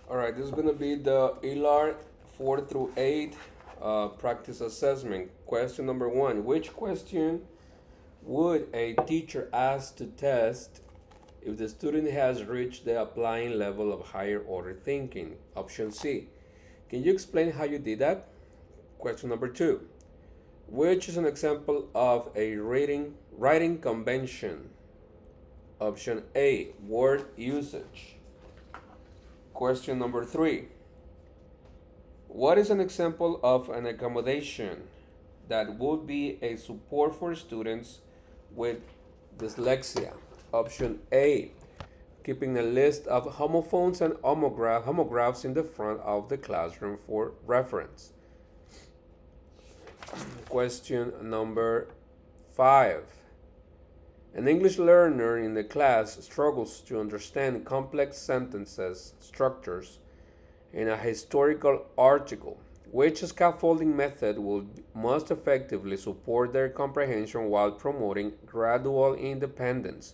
All right, this is going to be the ELAR 4 through 8 practice assessment. Question number 1. Which question would a teacher ask to test if the student has reached the applying level of higher order thinking? Option C. Can you explain how you did that? Question number 2. Which is an example of a writing convention? Option A. Word usage. Question number 3. What is an example of an accommodation that would be a support for students with dyslexia? Option A. Keeping a list of homophones and homographs in the front of the classroom for reference. Question number 5. An English learner in the class struggles to understand complex sentences structures in a historical article. Which scaffolding method will most effectively support their comprehension while promoting gradual independence?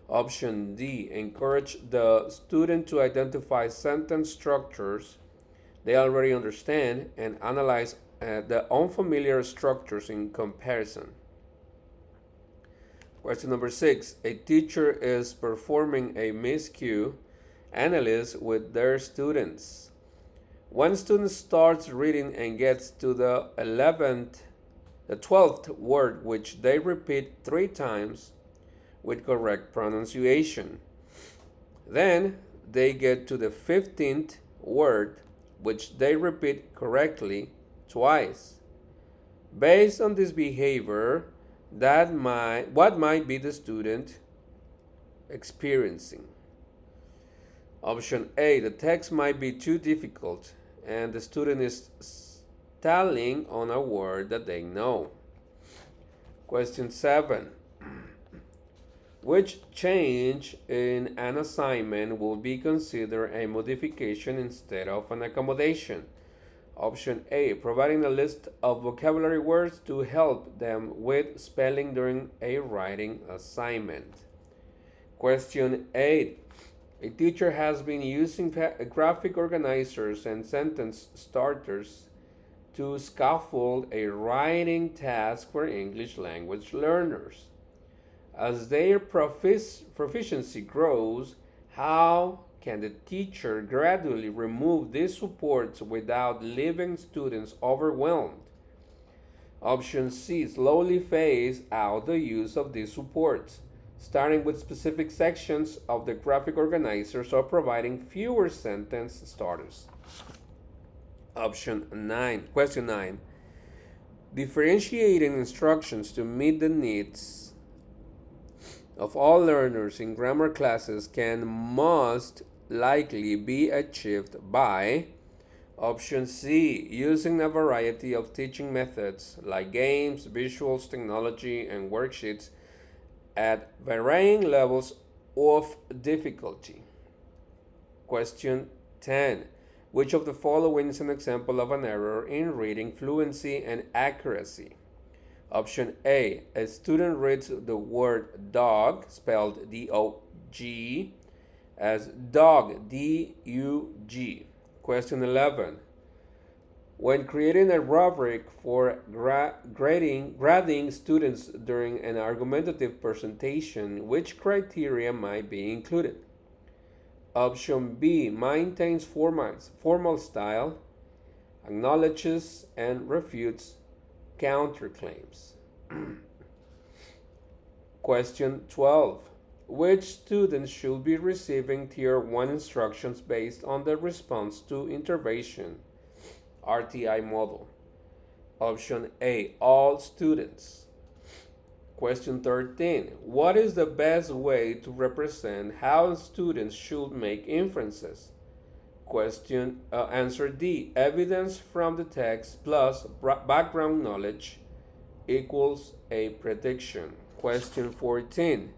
Option D. Encourage the student to identify sentence structures they already understand and analyze the unfamiliar structures in comparison. Question number 6. A teacher is performing a miscue analysis with their students. One student starts reading and gets to the 12th word, which they repeat 3 times with correct pronunciation. Then they get to the 15th word, which they repeat correctly twice. Based on this behavior, what might be the student experiencing? Option A. The text might be too difficult and the student is stalling on a word that they know. Question 7. Which change in an assignment will be considered a modification instead of an accommodation? Option A. Providing a list of vocabulary words to help them with spelling during a writing assignment. Question 8. A teacher has been using graphic organizers and sentence starters to scaffold a writing task for English language learners. As their proficiency grows, how can the teacher gradually remove these supports without leaving students overwhelmed? Option C. Slowly phase out the use of these supports, starting with specific sections of the graphic organizers or providing fewer sentence starters. Question 9. Differentiating instructions to meet the needs of all learners in grammar classes can most likely be achieved by Option C. Using a variety of teaching methods like games, visuals, technology, and worksheets at varying levels of difficulty. Question 10. Which of the following is an example of an error in reading fluency and accuracy? Option A. A student reads the word dog, spelled D-O-G, as dog, D-U-G. Question 11. When creating a rubric for grading students during an argumentative presentation, which criteria might be included? Option B. Maintains formal style, acknowledges and refutes counterclaims. Question 12. Which students should be receiving Tier 1 instructions based on the response to intervention RTI model? Option A. All students. Question 13. What is the best way to represent how students should make inferences? Answer D. Evidence from the text plus background knowledge equals a prediction. Question 14.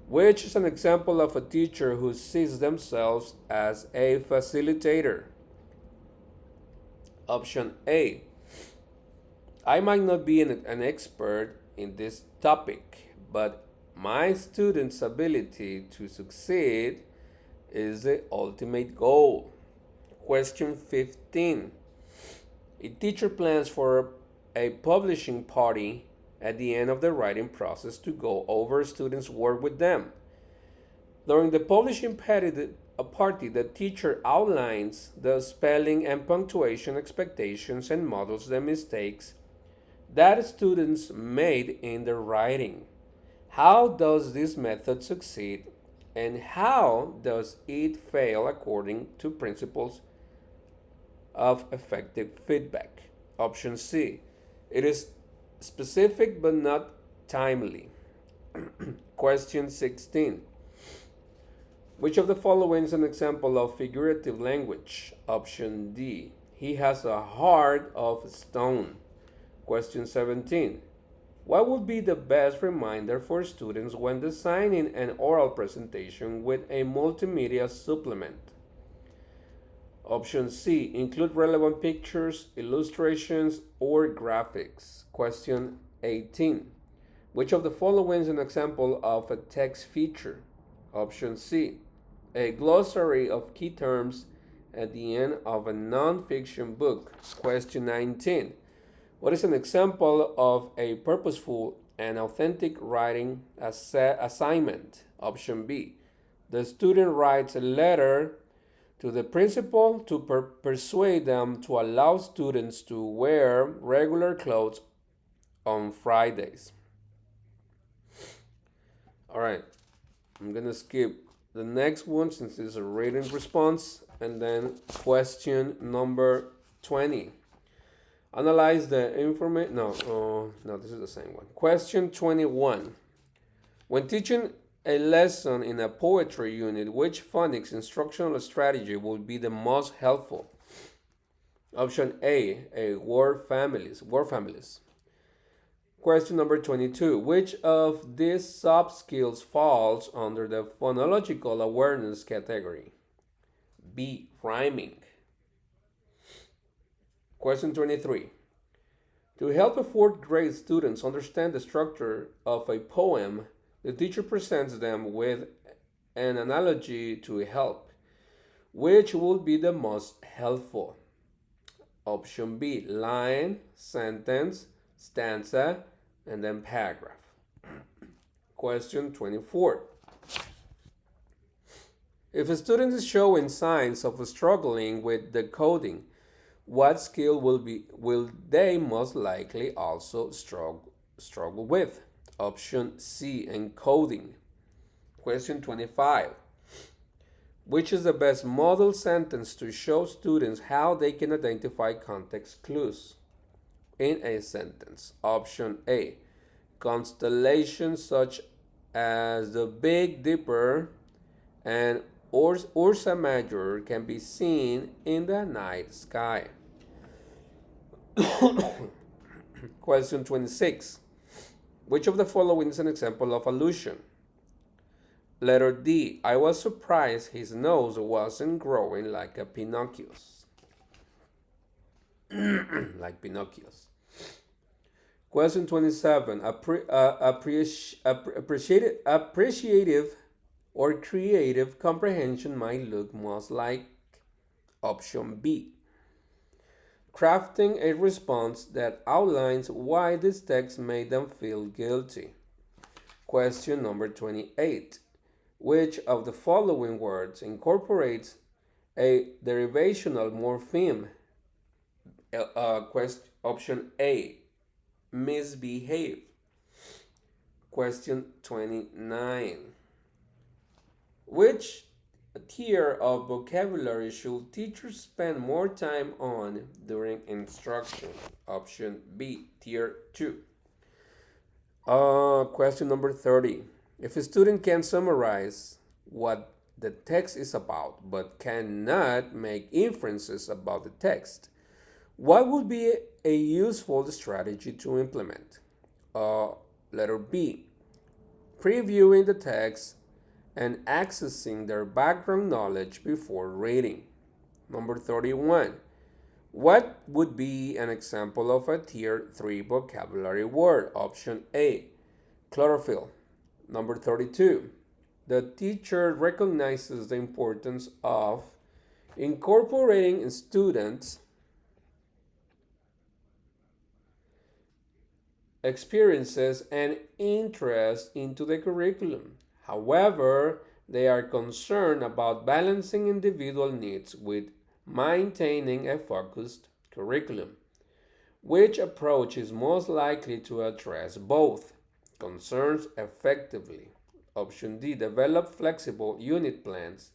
Which is an example of a teacher who sees themselves as a facilitator? Option A. I might not be an expert in this topic, but my students' ability to succeed is the ultimate goal. Question 15. A teacher plans for a publishing party at the end of the writing process to go over students' work with them. During the publishing party, the teacher outlines the spelling and punctuation expectations and models the mistakes that students made in their writing. How does this method succeed and how does it fail according to principles of effective feedback? Option C. It is specific but not timely. Question 16. Which of the following is an example of figurative language? Option D. He has a heart of stone. Question 17. What would be the best reminder for students when designing an oral presentation with a multimedia supplement? Option C. Include relevant pictures, illustrations, or graphics. Question 18. Which of the following is an example of a text feature? Option C. A glossary of key terms at the end of a non-fiction book. Question 19. What is an example of a purposeful and authentic writing assignment? Option B. The student writes a letter to the principal to persuade them to allow students to wear regular clothes on Fridays. All right, I'm gonna skip the next one since it's a written response, and then question number 20. Analyze the information. No, this is the same one. Question 21. When teaching a lesson in a poetry unit, which phonics instructional strategy would be the most helpful? Option A, word families. Question number 22. Which of these sub-skills falls under the phonological awareness category? B, rhyming. Question 23. To help the fourth grade students understand the structure of a poem, the teacher presents them with an analogy to help. Which would be the most helpful? Option B, line, sentence, stanza, and then paragraph. Question 24. If a student is showing signs of struggling with decoding, what skill will they most likely also struggle with? Option C, encoding. Question 25. Which is the best model sentence to show students how they can identify context clues in a sentence? Option A, constellations such as the Big Dipper and Ursa Major can be seen in the night sky. Question 26. Which of the following is an example of allusion? Letter D. I was surprised his nose wasn't growing like a Pinocchio's. Like Pinocchio's. Question 27. Appreciative or creative comprehension might look most like option B. Crafting a response that outlines why this text made them feel guilty. Question number 28. Which of the following words incorporates a derivational morpheme? Option A, misbehave. Question 29. Which tier of vocabulary should teachers spend more time on during instruction? Option B, tier 2. Question number 30. If a student can summarize what the text is about but cannot make inferences about the text, what would be a useful strategy to implement? Letter B, previewing the text and accessing their background knowledge before reading. Number 31. What would be an example of a tier 3 vocabulary word? Option A, chlorophyll. Number 32. The teacher recognizes the importance of Incorporating students' experiences and interests into the curriculum. However, they are concerned about balancing individual needs with maintaining a focused curriculum. Which approach is most likely to address both concerns effectively? Option D, develop flexible unit plans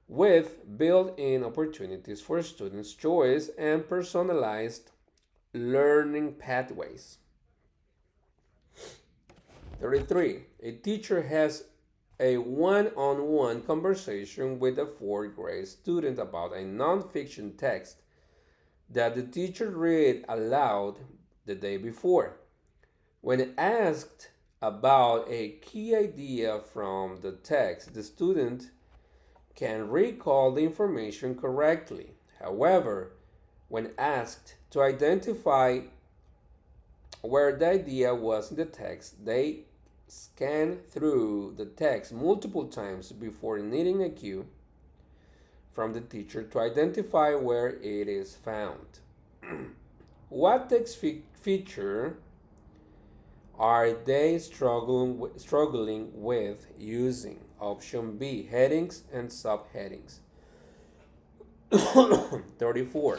with built-in opportunities for students' choice and personalized learning pathways. 33. A teacher has a one-on-one conversation with a fourth grade student about a non-fiction text that the teacher read aloud the day before. When asked about a key idea from the text, the student can recall the information correctly. However, when asked to identify where the idea was in the text, they scan through the text multiple times before needing a cue from the teacher to identify where it is found. What text feature are they struggling with using? Option B, headings and subheadings. 34.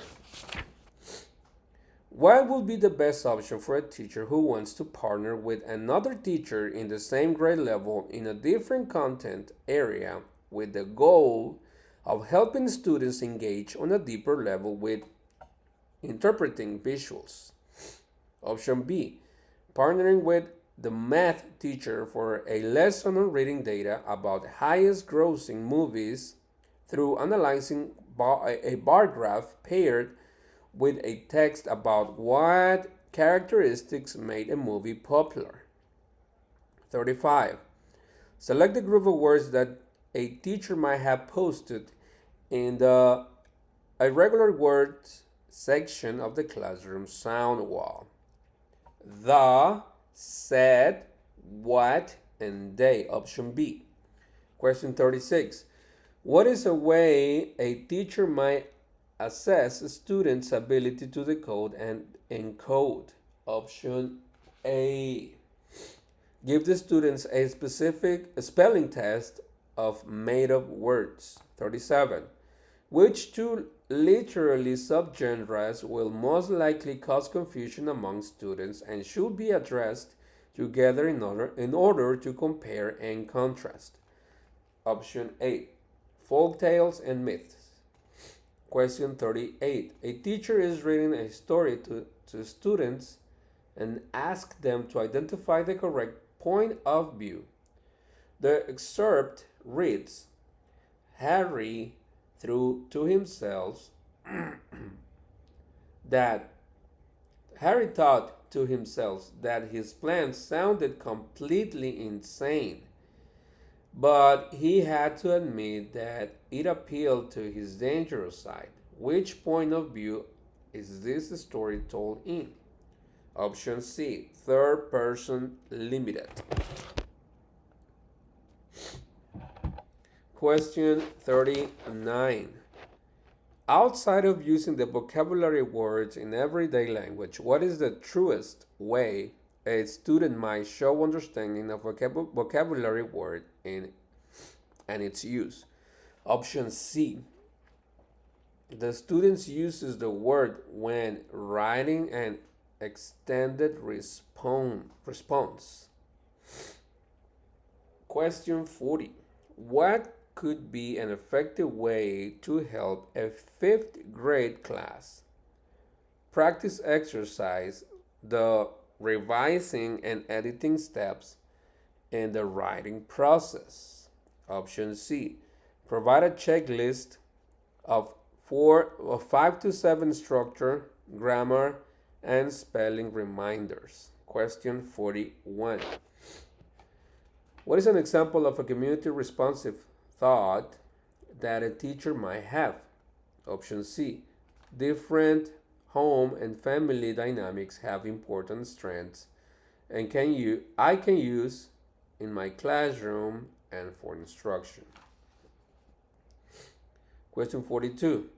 What would be the best option for a teacher who wants to partner with another teacher in the same grade level in a different content area with the goal of helping students engage on a deeper level with interpreting visuals? Option B, partnering with the math teacher for a lesson on reading data about highest grossing movies through analyzing a bar graph paired with a text about what characteristics made a movie popular. 35. Select the group of words that a teacher might have posted in the irregular words section of the classroom sound wall. The, said, what, and they. Option B. Question 36. What is a way a teacher might assess a student's ability to decode and encode? Option A. Give the students a specific spelling test of made up words. 37. Which two literary subgenres will most likely cause confusion among students and should be addressed together in order to compare and contrast? Option A. Folk tales and myths. Question 38. A teacher is reading a story to students and asks them to identify the correct point of view. The excerpt reads, Harry threw to himself that Harry thought to himself that his plan sounded completely insane, but he had to admit that it appealed to his dangerous side. Which point of view is this story told in? Option C, third person limited. Question 39. Outside of using the vocabulary words in everyday language, what is the truest way a student might show understanding of vocabulary word and its use? Option C. The student uses the word when writing an extended response. Question 40. What could be an effective way to help a fifth grade class practice exercise the revising and editing steps in the writing process? Option C. Provide a checklist of 5 to 7 structure, grammar, and spelling reminders. Question 41. What is an example of a community responsive thought that a teacher might have? Option C. Different home and family dynamics have important strengths and I can use in my classroom and for instruction. Question 42.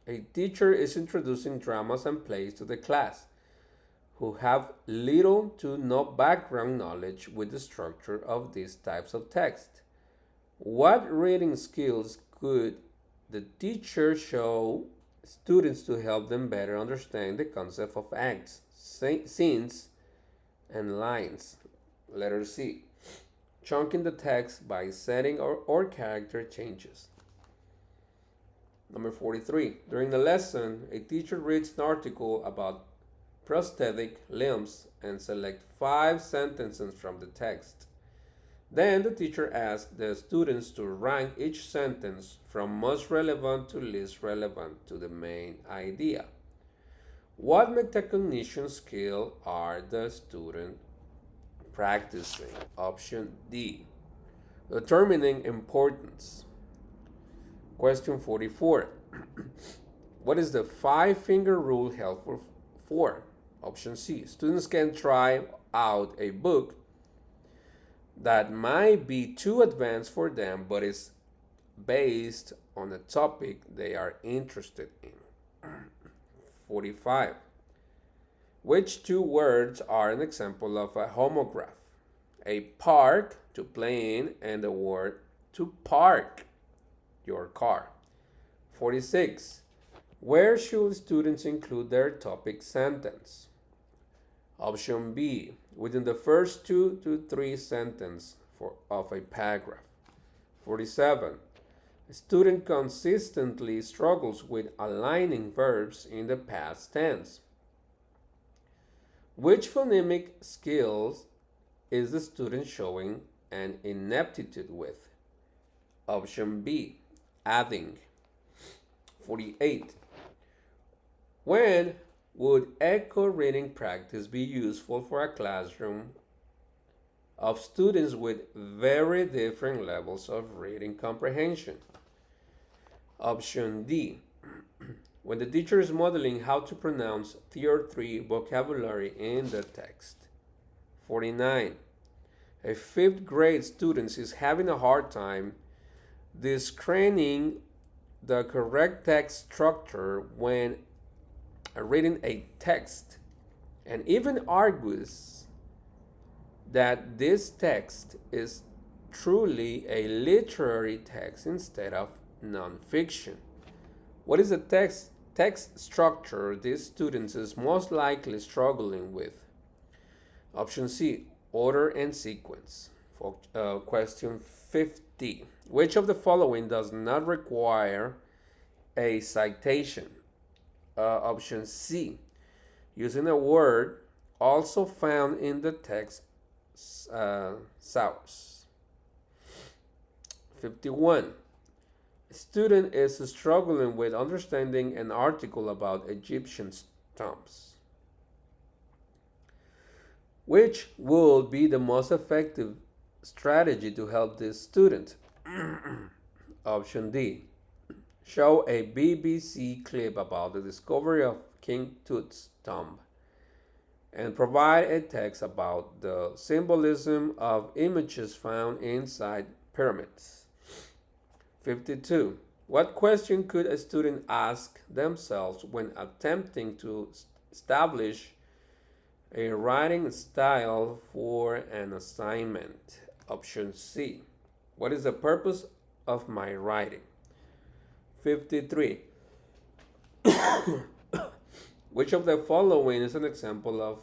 A teacher is introducing dramas and plays to the class who have little to no background knowledge with the structure of these types of text. What reading skills could the teacher show students to help them better understand the concept of acts, scenes, and lines? Letter C. Chunking the text by setting or character changes. Number 43. During the lesson, a teacher reads an article about prosthetic limbs and select 5 sentences from the text. Then the teacher asks the students to rank each sentence from most relevant to least relevant to the main idea. What metacognition skill are the students practicing? Option D. Determining importance. Question 44. What is the 5-finger rule helpful for? Option C. Students can try out a book that might be too advanced for them but is based on a topic they are interested in. 45. Which 2 words are an example of a homograph? A park, to play in, and the word to park your car. 46. Where should students include their topic sentence? Option B, within the first 2 to 3 sentences of a paragraph. 47. A student consistently struggles with aligning verbs in the past tense. Which phonemic skills is the student showing an ineptitude with? Option B, adding. 48. When would echo reading practice be useful for a classroom of students with very different levels of reading comprehension? Option D. When the teacher is modeling how to pronounce Tier 3 vocabulary in the text. 49. A 5th grade student is having a hard time discerning the correct text structure when reading a text, and even argues that this text is truly a literary text instead of nonfiction. What is the text structure this student is most likely struggling with? Option C, order and sequence. For question 50. Which of the following does not require a citation? Option C, using a word also found in the text source. 51. A student is struggling with understanding an article about Egyptian tombs. Which would be the most effective strategy to help this student? Option D. Show a BBC clip about the discovery of King Tut's tomb and provide a text about the symbolism of images found inside pyramids. 52. What question could a student ask themselves when attempting to establish a writing style for an assignment? Option C. What is the purpose of my writing? 53. Which of the following is an example of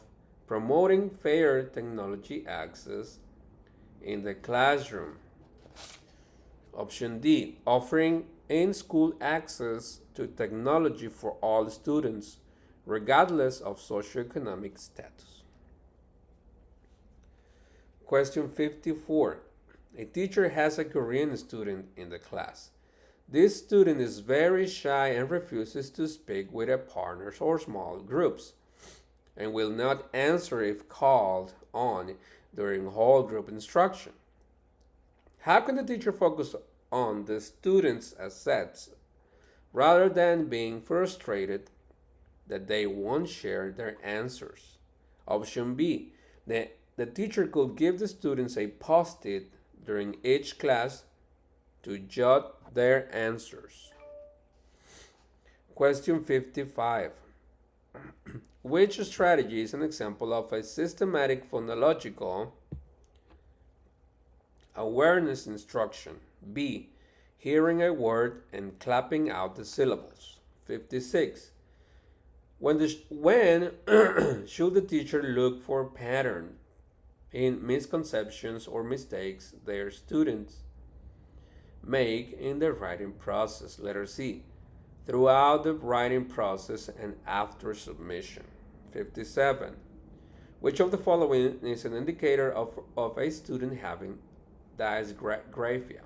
promoting fair technology access in the classroom? Option D, offering in-school access to technology for all students, regardless of socioeconomic status. Question 54. A teacher has a Korean student in the class. This student is very shy and refuses to speak with a partners or small groups, and will not answer if called on during whole group instruction. How can the teacher focus on the student's assets rather than being frustrated that they won't share their answers? Option B, the teacher could give the students a post-it during each class to jot their answers. Question 55. Which strategy is an example of a systematic phonological awareness instruction? B. Hearing a word and clapping out the syllables. 56. When should the teacher look for pattern in misconceptions or mistakes their students make in the writing process? Letter C. Throughout the writing process and after submission. 57. Which of the following is an indicator of a student having dysgraphia?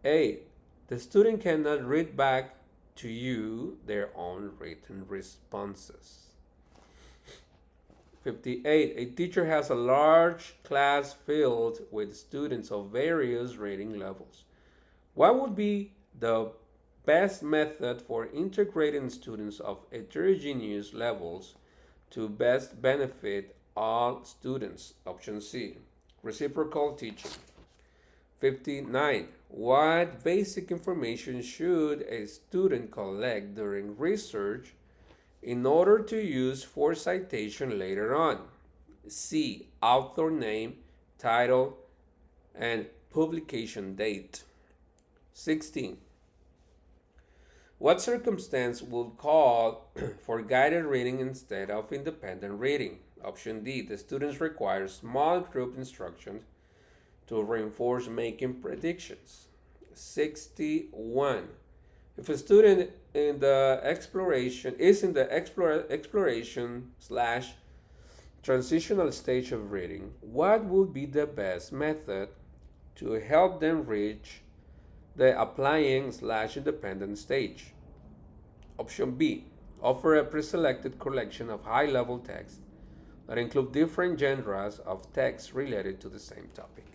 A. The student cannot read back to you their own written responses. 58. A teacher has a large class filled with students of various reading levels. What would be the best method for integrating students of heterogeneous levels to best benefit all students? Option C. Reciprocal teaching. 59. What basic information should a student collect during research in order to use for citation later on? C. Author name, title, and publication date. 16. What circumstance would call for guided reading instead of independent reading? Option D. The students require small group instructions to reinforce making predictions. 61. If a student in the exploration slash transitional stage of reading, what would be the best method to help them reach the applying slash independent stage? Option B. Offer a pre-selected collection of high-level text that include different genres of text related to the same topic.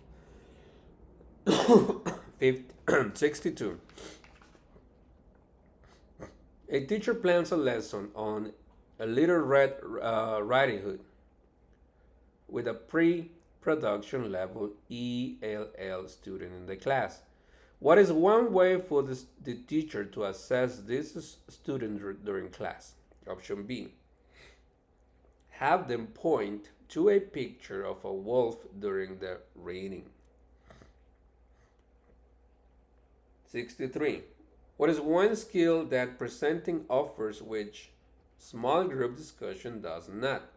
62. A teacher plans a lesson on a Little Red Riding Hood with a pre-production level ELL student in the class. What is one way for the teacher to assess this student during class? Option B. Have them point to a picture of a wolf during the reading. 63. What is one skill that presenting offers which small group discussion does not?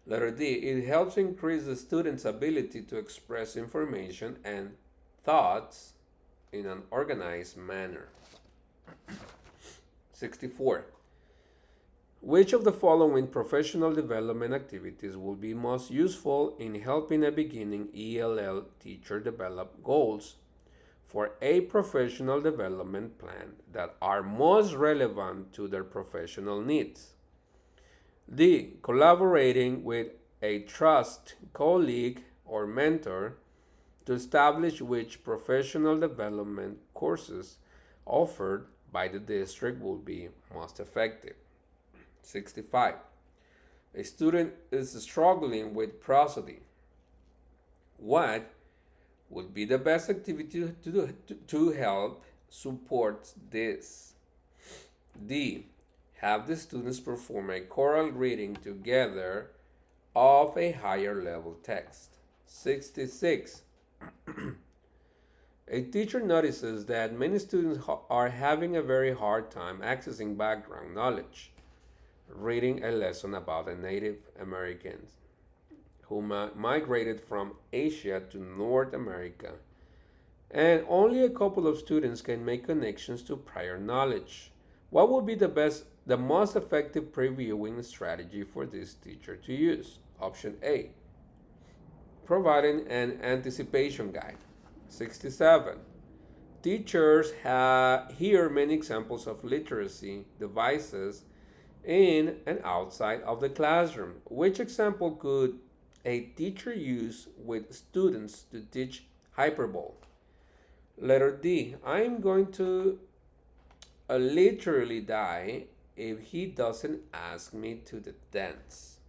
Letter D. It helps increase the student's ability to express information and thoughts in an organized manner. 64. Which of the following professional development activities will be most useful in helping a beginning ELL teacher develop goals for a professional development plan that are most relevant to their professional needs? D. Collaborating with a trust colleague or mentor to establish which professional development courses offered by the district will be most effective. 65. A student is struggling with prosody. What would be the best activity to help support this? D. Have the students perform a choral reading together of a higher level text. 66. A teacher notices that many students are having a very hard time accessing background knowledge, reading a lesson about the Native Americans who migrated from Asia to North America, and only a couple of students can make connections to prior knowledge. What would be the most effective previewing strategy for this teacher to use? Option A. Providing an anticipation guide. 67. Teachers hear many examples of literacy devices in and outside of the classroom. Which example could a teacher use with students to teach hyperbole? Letter D. I'm going to literally die if he doesn't ask me to the dance.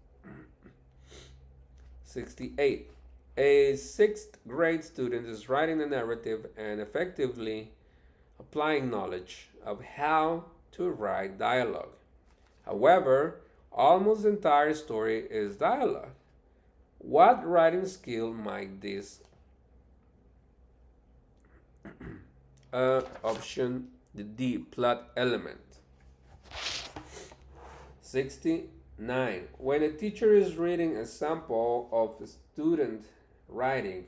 68. A sixth grade student is writing a narrative and effectively applying knowledge of how to write dialogue. However, almost the entire story is dialogue. What writing skill might this option the D plot element? 69. When a teacher is reading a sample of a student writing,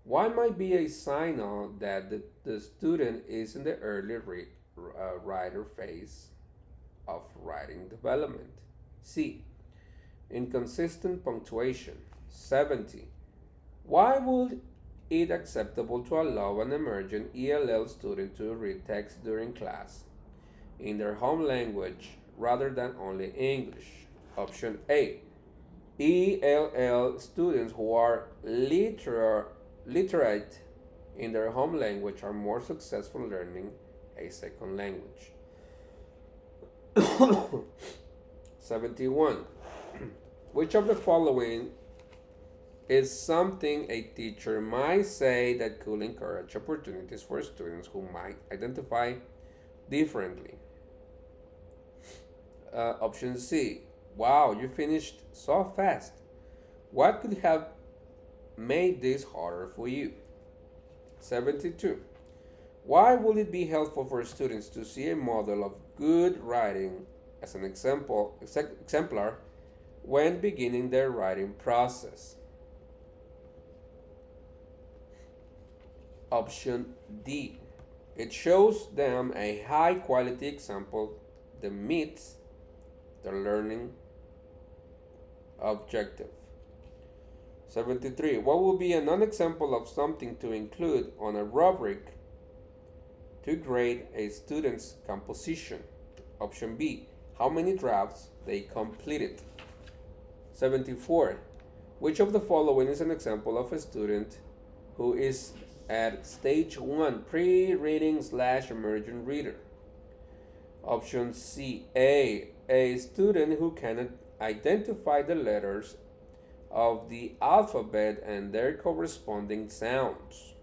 what might be a signal that the student is in the early writer phase of writing development? C. Inconsistent punctuation. 70. Why would it acceptable to allow an emerging ELL student to read text during class in their home language rather than only English? Option A. ELL students who are literate in their home language are more successful learning a second language. 71. Which of the following is something a teacher might say that could encourage opportunities for students who might identify differently? Option C. Wow, you finished so fast. What could have made this harder for you? 72. Why would it be helpful for students to see a model of good writing as an exemplar when beginning their writing process? Option D. It shows them a high quality example that meets the learning objective. 73. What would be a non-example of something to include on a rubric to grade a student's composition? Option B. How many drafts they completed. 74. Which of the following is an example of a student who is at stage 1 pre-reading / emergent reader? Option C. A student who can identify the letters of the alphabet and their corresponding sounds.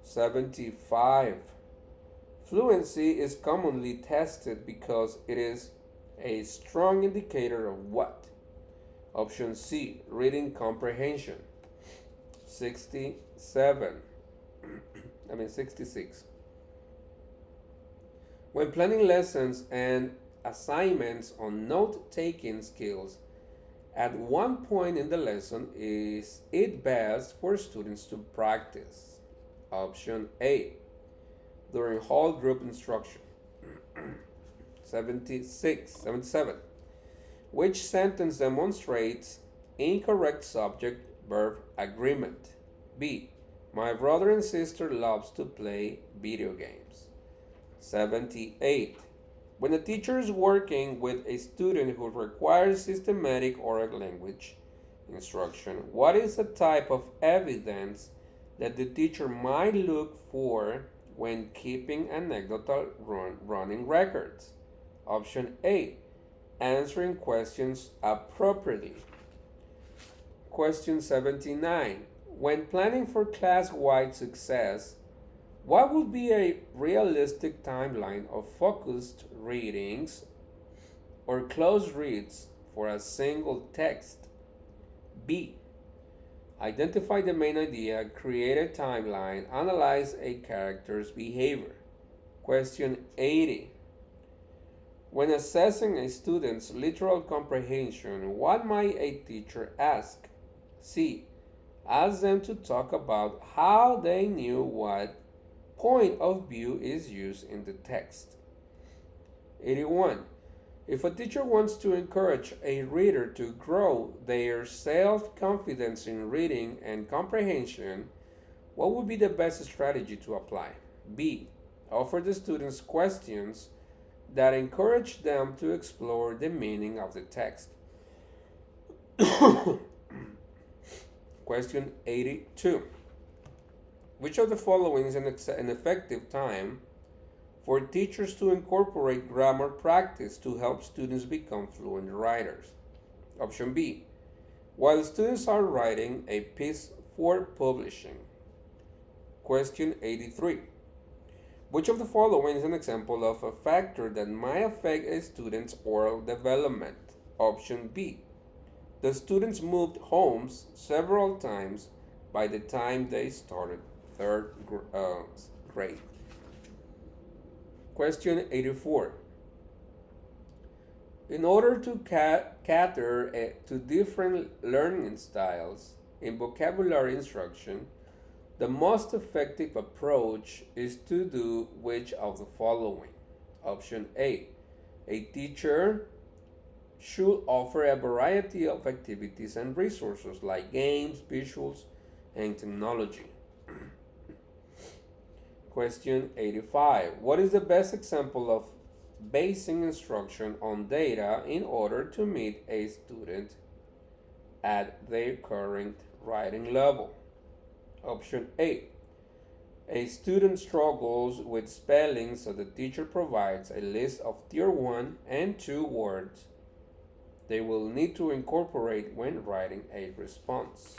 75. Fluency is commonly tested because it is a strong indicator of what? Option C. Reading comprehension. 67. 66. When planning lessons and assignments on note-taking skills, at one point in the lesson is it best for students to practice? Option A. During whole group instruction. 77. Which sentence demonstrates incorrect subject-verb agreement? B. My brother and sister loves to play video games. 78. When a teacher is working with a student who requires systematic oral language instruction, what is the type of evidence that the teacher might look for when keeping anecdotal running records? Option A. Answering questions appropriately. Question 79. When planning for class-wide success, what would be a realistic timeline of focused readings or close reads for a single text? B. Identify the main idea, create a timeline, analyze a character's behavior. Question 80. When assessing a student's literal comprehension, what might a teacher ask? C. Ask them to talk about how they knew what point of view is used in the text. 81. If a teacher wants to encourage a reader to grow their self-confidence in reading and comprehension, what would be the best strategy to apply? B. Offer the students questions that encourage them to explore the meaning of the text. Question 82. Which of the following is an effective time for teachers to incorporate grammar practice to help students become fluent writers? Option B. while students are writing a piece for publishing. Question 83. Which of the following is an example of a factor that might affect a student's oral development? Option B. The students moved homes several times by the time they started third grade. Question 84. In order to cater to different learning styles in vocabulary instruction, the most effective approach is to do which of the following? Option A. A teacher should offer a variety of activities and resources like games, visuals, and technology. Question 85. What is the best example of basing instruction on data in order to meet a student at their current writing level? Option A. A student struggles with spelling, so the teacher provides a list of tier 1 and 2 words they will need to incorporate when writing a response.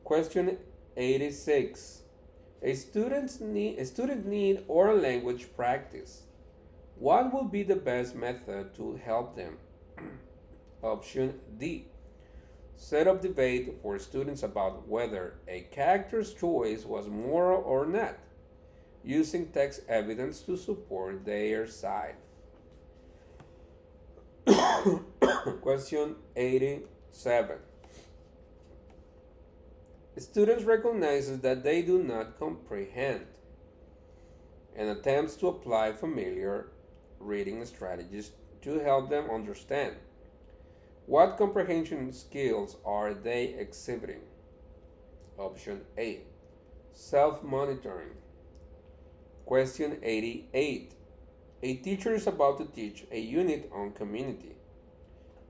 Question 86. A student need oral language practice. What will be the best method to help them? Option D. Set up debate for students about whether a character's choice was moral or not, using text evidence to support their side. Question 87. Students recognizes that they do not comprehend and attempts to apply familiar reading strategies to help them understand. What comprehension skills are they exhibiting? Option A. Self-monitoring. Question 88. A teacher is about to teach a unit on community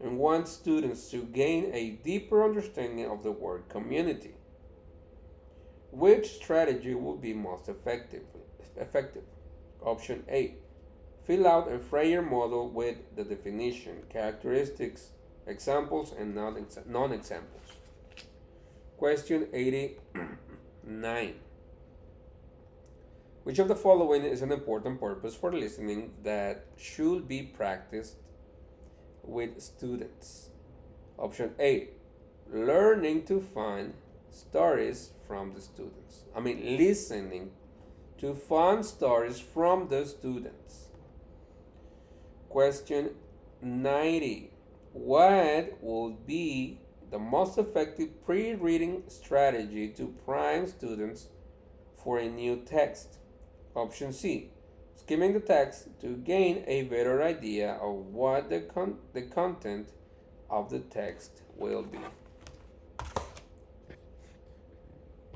and wants students to gain a deeper understanding of the word community. Which strategy will be most effective? Option A. Fill out a Freyer model with the definition, characteristics, examples, and non-examples. Question 89. Which of the following is an important purpose for listening that should be practiced with students? Option A. Learning to find stories from the students. Listening to find stories from the students. Question 90. What would be the most effective pre-reading strategy to prime students for a new text? Option C. Skimming the text to gain a better idea of what the content of the text will be.